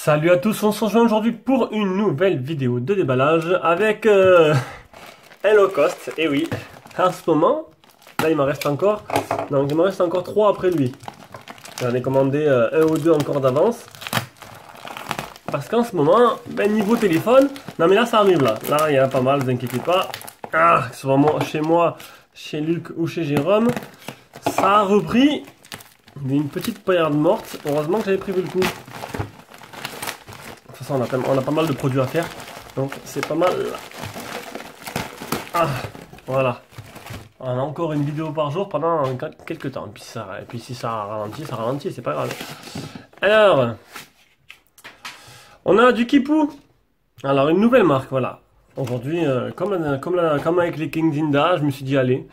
Salut à tous, on se rejoint aujourd'hui pour une nouvelle vidéo de déballage avec un low cost. Et oui, en ce moment, là il m'en reste encore, donc il m'en reste encore 3 après lui. J'en ai commandé un ou deux encore d'avance. Parce qu'en ce moment, niveau téléphone, non mais là ça arrive là. Là il y en a pas mal, ne vous inquiétez pas. Ah, que ce soit chez moi, chez Luc ou chez Jérôme, ça a repris une petite paillarde morte. Heureusement que j'avais prévu le coup. De toute façon, on a pas mal de produits à faire, donc c'est pas mal. Ah, voilà. On a encore une vidéo par jour pendant quelques temps. Et puis si ça ralentit, c'est pas grave. Alors, on a du Kipou. Alors, une nouvelle marque, voilà. Aujourd'hui, comme avec les King Zinda, je me suis dit, allez,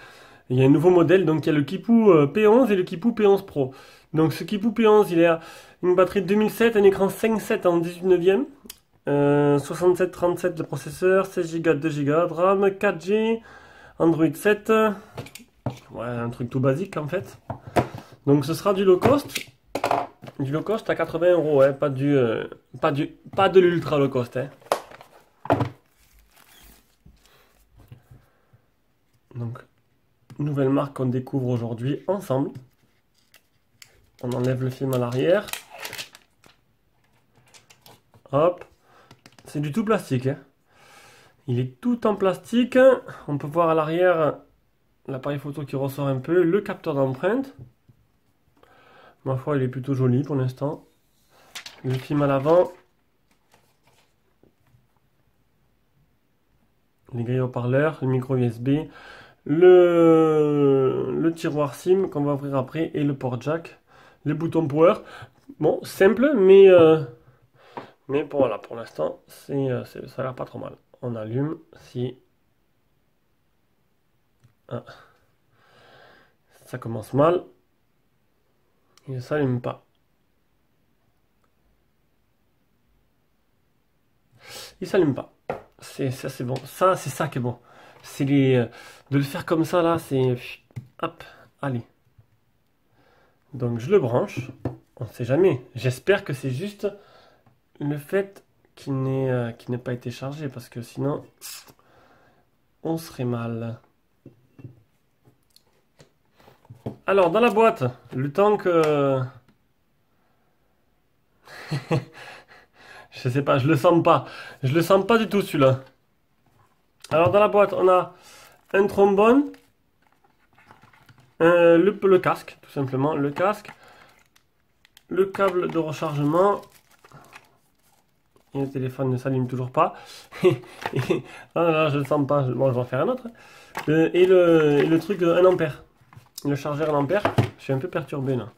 il y a un nouveau modèle. Donc, il y a le Kipou P11 et le Kipou P11 Pro. Donc, ce Kipou P11, il a une batterie de 2007, un écran 5.7 en 18 neuvième, 67-37 le processeur, 16 Go, 2 Go de RAM, 4G, Android 7. Ouais, un truc tout basique en fait. Donc, ce sera du low cost. Du low cost à 80 €, hein, pas de l'ultra low cost. Hein. Donc, nouvelle marque qu'on découvre aujourd'hui ensemble. On enlève le film à l'arrière. Hop. C'est du tout plastique. Hein. Il est tout en plastique. On peut voir à l'arrière l'appareil photo qui ressort un peu. Le capteur d'empreinte. Ma foi, il est plutôt joli pour l'instant. Le film à l'avant. Les grilles haut-parleurs. Le micro USB. Le tiroir SIM qu'on va ouvrir après. Et le port jack. Les boutons power. Bon, simple, mais bon, voilà, pour l'instant, ça a l'air pas trop mal. On allume si... Ah. Ça commence mal. Il ne s'allume pas. Il s'allume pas. Ça, c'est bon. Ça, c'est ça qui est bon. C'est de le faire comme ça, là, c'est... Hop, allez. Donc, je le branche. On ne sait jamais. J'espère que c'est juste le fait qu'il n'ait pas été chargé, parce que sinon, on serait mal. Alors, dans la boîte, le temps que... Je sais pas, je le sens pas. Je le sens pas du tout, celui-là. Alors, dans la boîte, on a un trombone, le casque, tout simplement, le casque, le câble de rechargement, et le téléphone ne s'allume toujours pas. Ah là, je le sens pas, bon, je vais en faire un autre. Et le truc 1 ampère, le chargeur 1 ampère, je suis un peu perturbé là.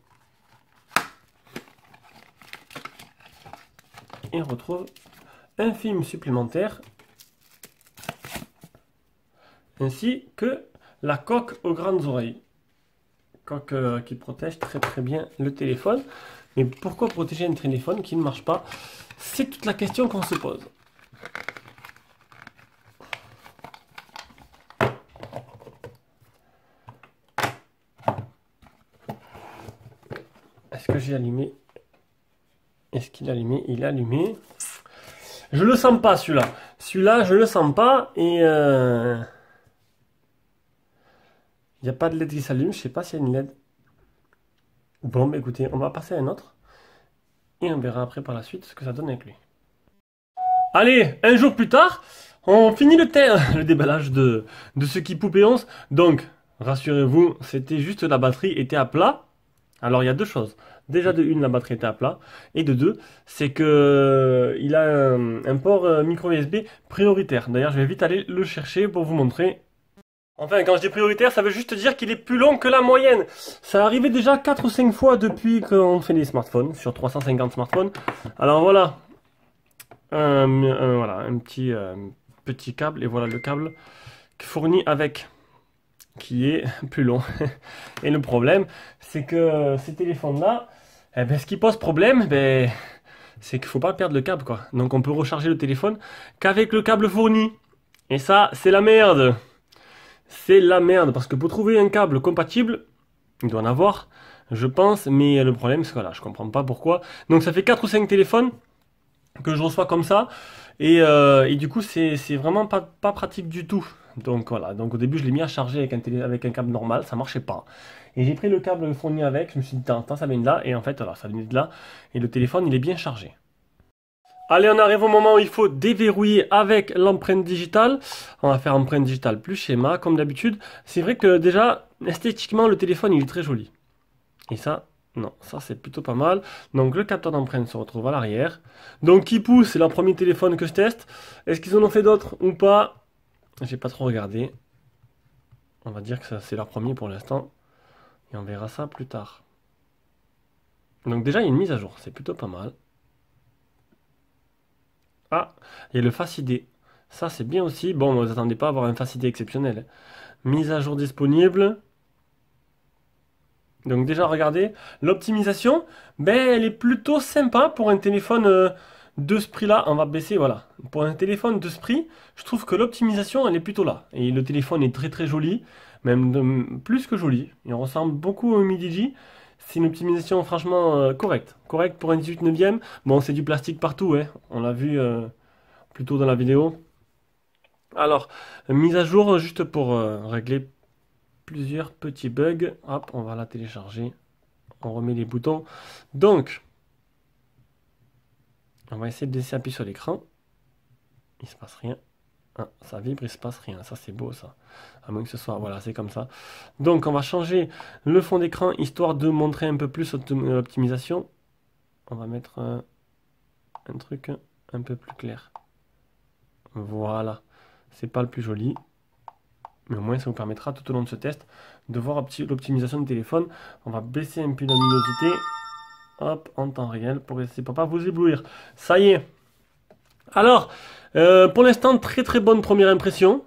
Et on retrouve un film supplémentaire, ainsi que la coque aux grandes oreilles. Coque qui protège très très bien le téléphone. Mais pourquoi protéger un téléphone qui ne marche pas? C'est toute la question qu'on se pose. Est-ce que j'ai allumé? Est-ce qu'il est allumé? Il est allumé. Je le sens pas celui-là. Celui-là, je le sens pas. Et il n'y a pas de LED qui s'allume. Je sais pas s'il y a une LED. Bon, bah écoutez, on va passer à un autre. Et on verra après par la suite ce que ça donne avec lui. Allez, un jour plus tard, on finit le déballage de ce Kipou P11. Donc, rassurez-vous, c'était juste la batterie était à plat. Alors, il y a deux choses. Déjà, de une, la batterie était à plat. Et de deux, c'est que il a un port micro USB prioritaire. D'ailleurs, je vais vite aller le chercher pour vous montrer. Enfin, quand je dis prioritaire, ça veut juste dire qu'il est plus long que la moyenne. Ça arrivait déjà 4 ou 5 fois depuis qu'on fait les smartphones, sur 350 smartphones. Alors voilà, voilà un petit câble, et voilà le câble fourni avec, qui est plus long. Et le problème, c'est que ces téléphones-là, ce qui pose problème, c'est qu'il ne faut pas perdre le câble, quoi. Donc on peut recharger le téléphone qu'avec le câble fourni. Et ça, c'est la merde. C'est la merde, parce que pour trouver un câble compatible, il doit en avoir, je pense, mais le problème c'est que là, je comprends pas pourquoi. Donc ça fait 4 ou 5 téléphones que je reçois comme ça. Et du coup, c'est vraiment pas pratique du tout. Donc voilà, donc au début, je l'ai mis à charger avec un câble normal, ça marchait pas. Et j'ai pris le câble fourni avec, je me suis dit, attends, ça vient de là. Et en fait, voilà, ça vient de là. Et le téléphone, il est bien chargé. Allez, on arrive au moment où il faut déverrouiller avec l'empreinte digitale. On va faire empreinte digitale plus schéma, comme d'habitude. C'est vrai que déjà, esthétiquement, le téléphone, il est très joli. Et ça, non, ça c'est plutôt pas mal. Donc le capteur d'empreinte se retrouve à l'arrière. Donc Kipu, c'est leur premier téléphone que je teste. Est-ce qu'ils en ont fait d'autres ou pas? J'ai pas trop regardé. On va dire que ça c'est leur premier pour l'instant. Et on verra ça plus tard. Donc déjà, il y a une mise à jour, c'est plutôt pas mal. Ah, il y a le Face ID. Ça, c'est bien aussi. Bon, vous attendez pas à avoir un Face ID exceptionnel, hein. Mise à jour disponible. Donc déjà, regardez, l'optimisation, ben, elle est plutôt sympa pour un téléphone de ce prix-là. On va baisser, voilà. Pour un téléphone de ce prix, je trouve que l'optimisation, elle est plutôt là. Et le téléphone est très très joli, même plus que joli. Il ressemble beaucoup au Mi Digi. C'est une optimisation franchement correcte. Correcte pour un 18 neuvième. Bon, c'est du plastique partout, hein. On l'a vu plus tôt dans la vidéo. Alors, mise à jour, juste pour régler plusieurs petits bugs. Hop, on va la télécharger. On remet les boutons. Donc, on va essayer de laisser appuyer sur l'écran. Il se passe rien. Ah, ça vibre, il se passe rien. Ça, c'est beau, ça. À moins que ce soit... Voilà, c'est comme ça. Donc, on va changer le fond d'écran, histoire de montrer un peu plus l'optimisation. On va mettre un truc un peu plus clair. Voilà. C'est pas le plus joli. Mais au moins, ça vous permettra tout au long de ce test de voir l'optimisation du téléphone. On va baisser un peu la luminosité. Hop, en temps réel pour essayer pour pas vous éblouir. Ça y est. Alors, pour l'instant, très très bonne première impression.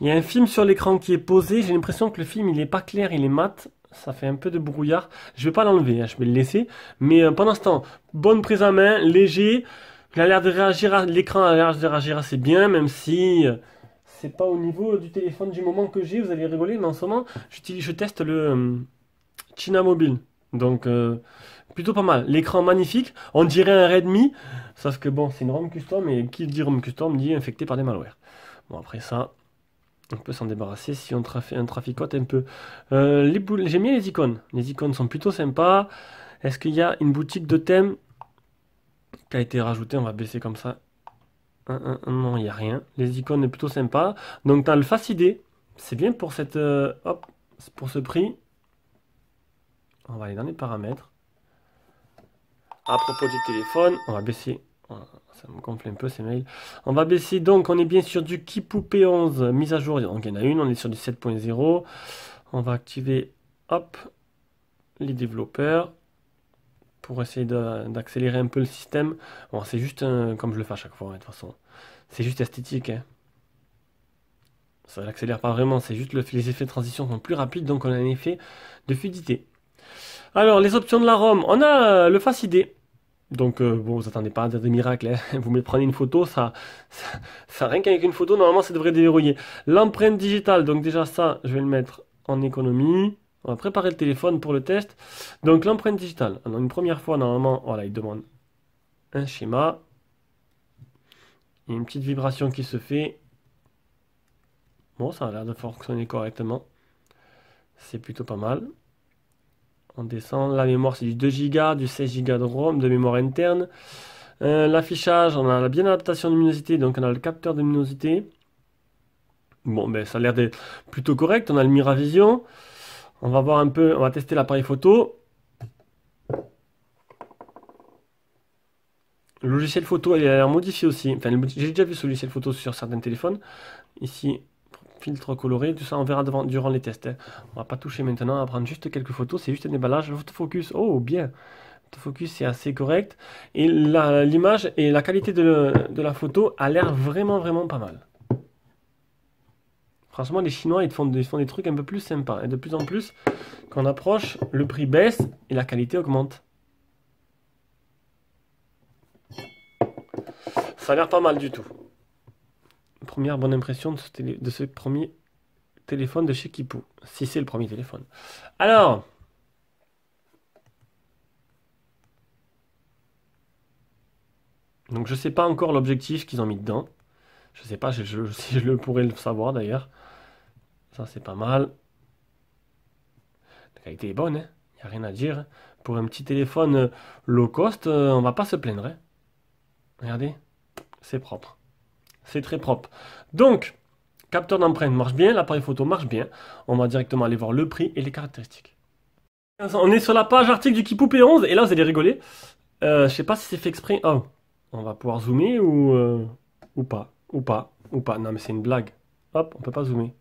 Il y a un film sur l'écran qui est posé. J'ai l'impression que le film, il est pas clair, il est mat. Ça fait un peu de brouillard. Je vais pas l'enlever, hein, je vais le laisser. Mais pendant ce temps, bonne prise en main, léger. Il a l'air de réagir, l'écran a l'air de réagir assez bien, même si c'est pas au niveau du téléphone du moment que j'ai. Vous allez rigoler, mais en ce moment, je teste le China Mobile. Donc, plutôt pas mal. L'écran magnifique. On dirait un Redmi. Sauf que bon, c'est une ROM custom. Et qui dit ROM custom dit infecté par des malwares. Bon, après ça, on peut s'en débarrasser si on traficote un peu. J'aime bien les icônes. Les icônes sont plutôt sympas. Est-ce qu'il y a une boutique de thèmes qui a été rajoutée? On va baisser comme ça. Non, il n'y a rien. Les icônes sont plutôt sympas. Donc, tu as le Face ID. C'est bien pour cette, hop, pour ce prix. On va aller dans les paramètres. À propos du téléphone, on va baisser. Voilà, ça me gonfle un peu ces mails. On va baisser donc, on est bien sur du Kipu P11 mise à jour. Donc il y en a une, on est sur du 7.0. On va activer, hop, les développeurs pour essayer d'accélérer un peu le système. Bon, c'est juste comme je le fais à chaque fois, hein, de toute façon. C'est juste esthétique, hein. Ça n'accélère pas vraiment, c'est juste les effets de transition sont plus rapides, donc on a un effet de fluidité. Alors, les options de la ROM, on a le Face ID. Donc, bon, vous attendez pas à dire des miracles, hein. Vous me prenez une photo, rien qu'avec une photo, normalement, ça devrait déverrouiller. L'empreinte digitale, donc déjà ça, je vais le mettre en économie. On va préparer le téléphone pour le test. Donc, l'empreinte digitale. Alors, une première fois, normalement, voilà, il demande un schéma. Il y a une petite vibration qui se fait. Bon, ça a l'air de fonctionner correctement. C'est plutôt pas mal. On descend. La mémoire, c'est du 2 Go, du 16 Go de ROM, de mémoire interne. L'affichage, on a la bien adaptation de luminosité, donc on a le capteur de luminosité. Bon, ben ça a l'air d'être plutôt correct. On a le Miravision. On va voir un peu, on va tester l'appareil photo. Le logiciel photo, il a l'air modifié aussi. Enfin, j'ai déjà vu ce logiciel photo sur certains téléphones. Ici, filtre coloré, tout ça, on verra durant les tests, hein. On va pas toucher maintenant, on va prendre juste quelques photos. C'est juste un déballage. Autofocus, oh, bien. Autofocus, c'est assez correct. Et l'image et la qualité de la photo a l'air vraiment, vraiment pas mal. Franchement, les Chinois, ils font des trucs un peu plus sympas. Et de plus en plus, quand on approche, le prix baisse et la qualité augmente. Ça a l'air pas mal du tout. Première bonne impression de ce premier téléphone de chez Kipu. Si c'est le premier téléphone. Alors, Donc je sais pas encore l'objectif qu'ils ont mis dedans. Je sais pas si je le pourrais le savoir d'ailleurs. Ça c'est pas mal. La qualité est bonne, hein. Y a rien à dire, hein. Pour un petit téléphone low cost, on va pas se plaindre, hein. Regardez, c'est propre. C'est très propre. Donc, capteur d'empreinte marche bien, l'appareil photo marche bien. On va directement aller voir le prix et les caractéristiques. On est sur la page article du Kipou P11 et là vous allez rigoler. Je sais pas si c'est fait exprès. Oh, on va pouvoir zoomer ou pas. Ou pas. Non mais c'est une blague. Hop, on peut pas zoomer.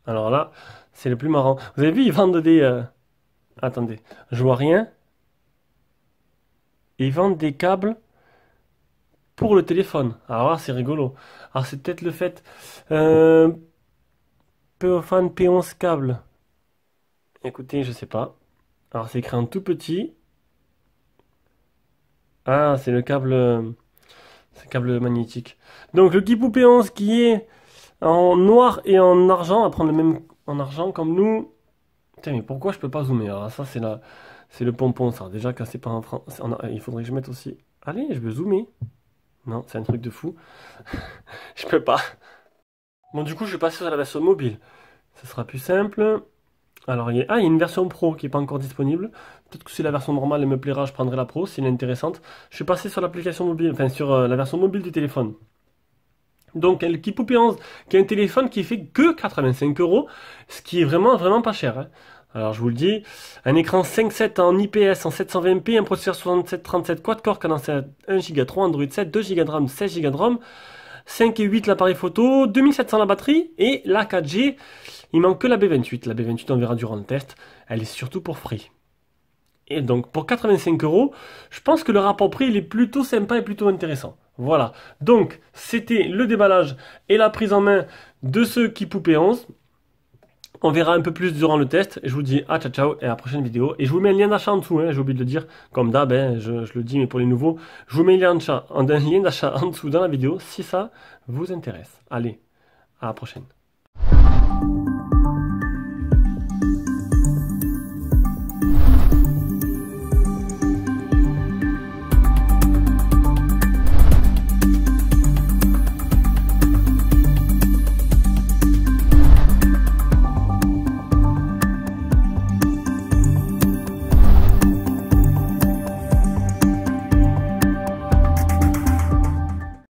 Alors là, c'est le plus marrant. Vous avez vu, ils vendent des... Attendez, je vois rien. Ils vendent des câbles pour le téléphone. Alors là, c'est rigolo. Alors c'est peut-être le fait... Peofan P11 câble. Écoutez, je sais pas. Alors c'est écrit en tout petit. Ah, c'est le câble... C'est le câble magnétique. Donc le Kipou P11 qui est en noir et en argent, à prendre le même en argent comme nous. Putain, mais pourquoi je peux pas zoomer? Alors ça c'est le pompon ça. Déjà quand c'est pas en France, il faudrait que je mette aussi. Allez, je veux zoomer. Non, c'est un truc de fou. Je peux pas. Bon, du coup, je vais passer sur la version mobile. Ce sera plus simple. Alors, il y a une version pro qui n'est pas encore disponible. Peut-être que si la version normale elle me plaira, je prendrai la pro, si elle est intéressante. Je suis passé sur l'application mobile, enfin sur la version mobile du téléphone. Donc, le Kipou P11, qui est un téléphone qui fait que 85 €, ce qui est vraiment, vraiment pas cher, hein. Alors, je vous le dis, un écran 5.7 en IPS en 720p, un processeur 6737 quad-core cadencé à 1 Go, 3 Android 7, 2 Go de RAM, 16 Go de ROM, 5 et 8 l'appareil photo, 2700 la batterie, et la 4G, il manque que la B28. La B28, on verra durant le test, elle est surtout pour free. Et donc, pour 85 €, je pense que le rapport prix, il est plutôt sympa et plutôt intéressant. Voilà. Donc, c'était le déballage et la prise en main de ce Kipou P11. On verra un peu plus durant le test. Je vous dis à ciao ciao et à la prochaine vidéo. Et je vous mets un lien d'achat en dessous, hein, j'ai oublié de le dire. Comme d'hab, hein, je le dis, mais pour les nouveaux, je vous mets un lien d'achat en dessous dans la vidéo si ça vous intéresse. Allez, à la prochaine.